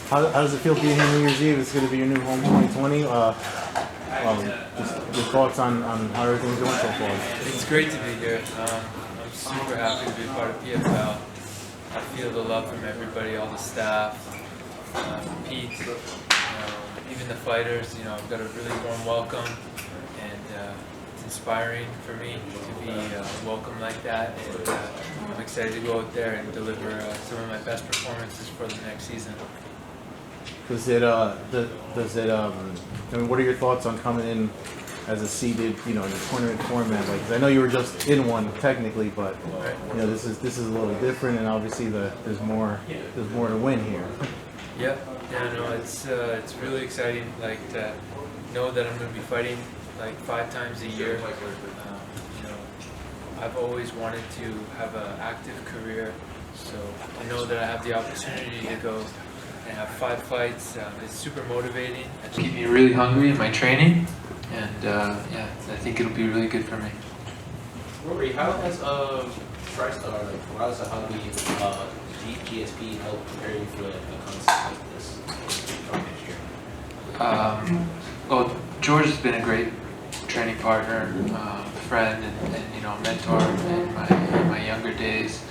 How does it feel being here New Year's Eve? It's going to be your new home 2020. Just your thoughts on how everything's going so far. It's great to be here. I'm super happy to be part of PFL. I feel the love from everybody, all the staff, Pete, even the fighters. I've got a really warm welcome, and it's inspiring for me to be welcomed like that. And I'm excited to go out there and deliver some of my best performances for the next season. What are your thoughts on coming in as a seeded, in a tournament format? Like, 'cause I know you were just in one technically, but this is a little different, and obviously there's more to win here. Yeah, no, it's really exciting. Like, to know that I'm going to be fighting like 5 times a year. I've always wanted to have an active career, so I know that I have the opportunity to go and have 5 fights. It's super motivating. It's keep me really hungry in my training, and I think it'll be really good for me. Rory, how has TriStar, regardless of how the GSP helped prepare you for a concept like this next year? Well, George has been a great training partner, friend, and mentor in my younger days.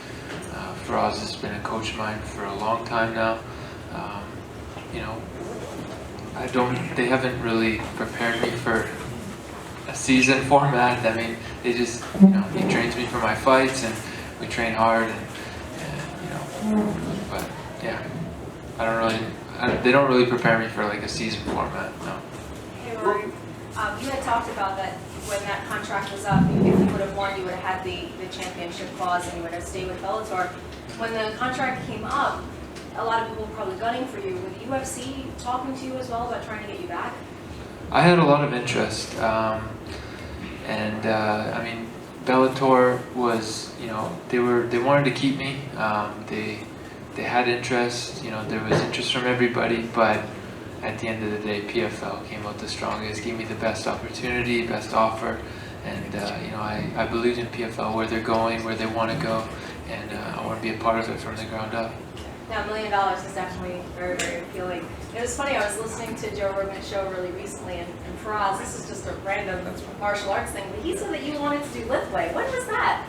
Faraz has been a coach of mine for a long time now. They haven't really prepared me for a season format. I mean, they just, he trains me for my fights, and we train hard, but yeah, they don't really prepare me for like a season format, no. Hey Rory, you had talked about that when that contract was up, if you would have won, you would have had the championship clause and you would have stayed with Bellator. When the contract came up, a lot of people were probably gunning for you. Were the UFC talking to you as well about trying to get you back? I had a lot of interest, Bellator was, they wanted to keep me. They had interest. There was interest from everybody, but at the end of the day, PFL came out the strongest, gave me the best opportunity, best offer, and I believed in PFL, where they're going, where they want to go, and I want to be a part of it from the ground up. Now, $1 million is definitely very, very appealing. It was funny, I was listening to Joe Rogan's show really recently, and Faraz, this is just a random martial arts thing, but he said that you wanted to do lithway. When was that?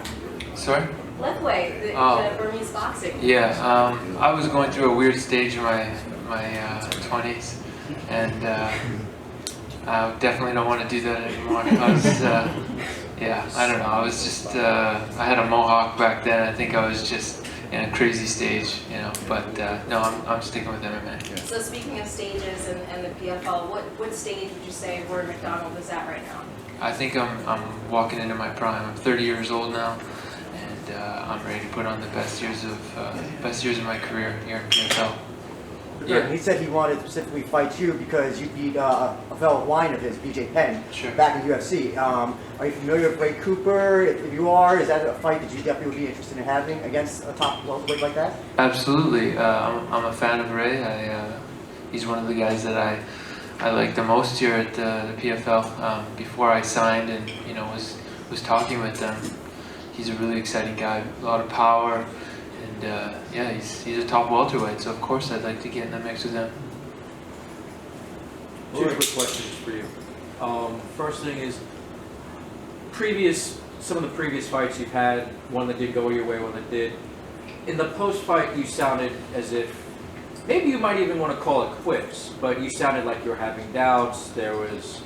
Sorry? Lithway, the Burmese boxing. Yeah, I was going through a weird stage in my 20s, and I definitely don't want to do that anymore. I was, I don't know, I was just, I had a mohawk back then. I think I was just in a crazy stage, but no, I'm sticking with MMA. So speaking of stages and the PFL, what stage would you say Rory MacDonald is at right now? I think I'm walking into my prime. I'm 30 years old now, and I'm ready to put on the best years of my career here in PFL. Yeah. He said he wanted to specifically fight you because you beat a fellow line of his, BJ Penn, sure, back in UFC. Are you familiar with Ray Cooper? If you are, is that a fight that you definitely would be interested in having against a top welterweight like that? Absolutely. I'm a fan of Ray. He's one of the guys that I like the most here at the PFL. Before I signed and was talking with them, he's a really exciting guy, a lot of power. And he's a top welterweight, so of course I'd like to get in the mix with him. 2 quick questions for you. First thing is, some of the previous fights you've had, one that did go your way, one that did. In the post-fight, you sounded as if, maybe you might even want to call it quits, but you sounded like you were having doubts. There was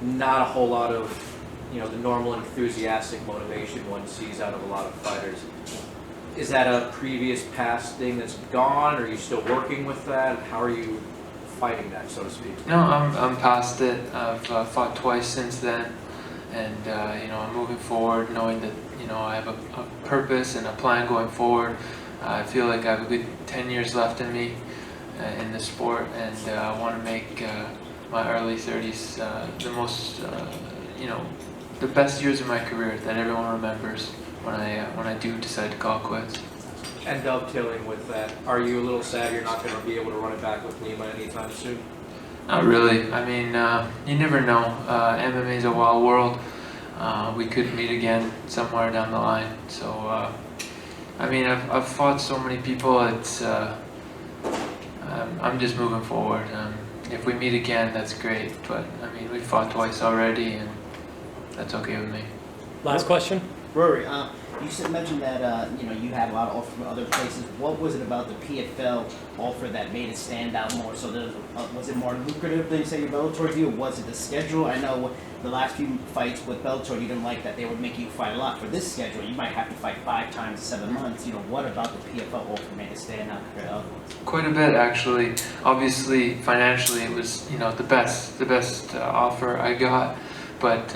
not a whole lot of, the normal enthusiastic motivation one sees out of a lot of fighters. Is that a previous past thing that's gone? Or are you still working with that? How are you fighting that, so to speak? No, I'm past it. I've fought twice since then, and I'm moving forward, knowing that I have a purpose and a plan going forward. I feel like I have a good 10 years left in me in the sport, and I want to make my early 30s the most, the best years of my career that everyone remembers when I do decide to call quits. And dovetailing with that, are you a little sad you're not going to be able to run it back with Lima anytime soon? Not really. I mean, you never know. MMA is a wild world. We could meet again somewhere down the line. So, I mean, I've fought so many people. It's I'm just moving forward. If we meet again, that's great. But I mean, we fought twice already, and that's okay with me. Last question. Rory, you mentioned that you had a lot of offers from other places. What was it about the PFL offer that made it stand out more? So was it more lucrative than say your Bellator deal? Was it the schedule? I know the last few fights with Bellator, you didn't like that they would make you fight a lot. For this schedule, you might have to fight 5 times in 7 months. What about the PFL offer made it stand out compared to other ones? Quite a bit, actually. Obviously, financially, it was the best offer I got. But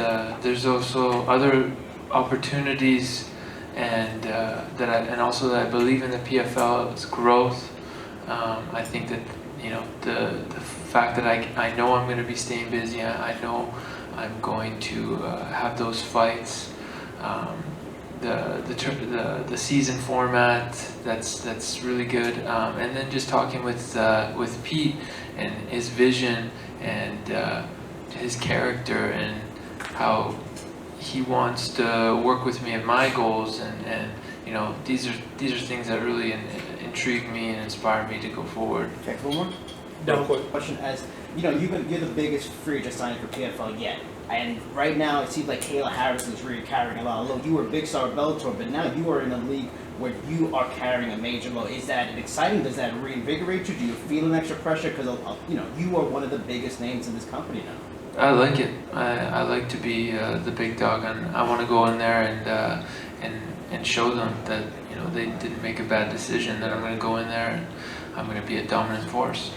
there's also other opportunities, and and also that I believe in the PFL's growth. I think that the fact that I know I'm going to be staying busy. I know I'm going to have those fights. The season format that's really good. And then just talking with Pete and his vision and his character and how he wants to work with me at my goals, and these are things that really intrigue me and inspire me to go forward. Okay, one more. No. Question: as you're the biggest free agent signing for PFL yet, and right now it seems like Kayla Harrison is really carrying a lot of load. You were a big star of Bellator, but now you are in a league where you are carrying a major load. Is that exciting? Does that reinvigorate you? Do you feel an extra pressure because you are one of the biggest names in this company now? I like it. I like to be the big dog, and I want to go in there and show them that they didn't make a bad decision. That I'm going to go in there and I'm going to be a dominant force.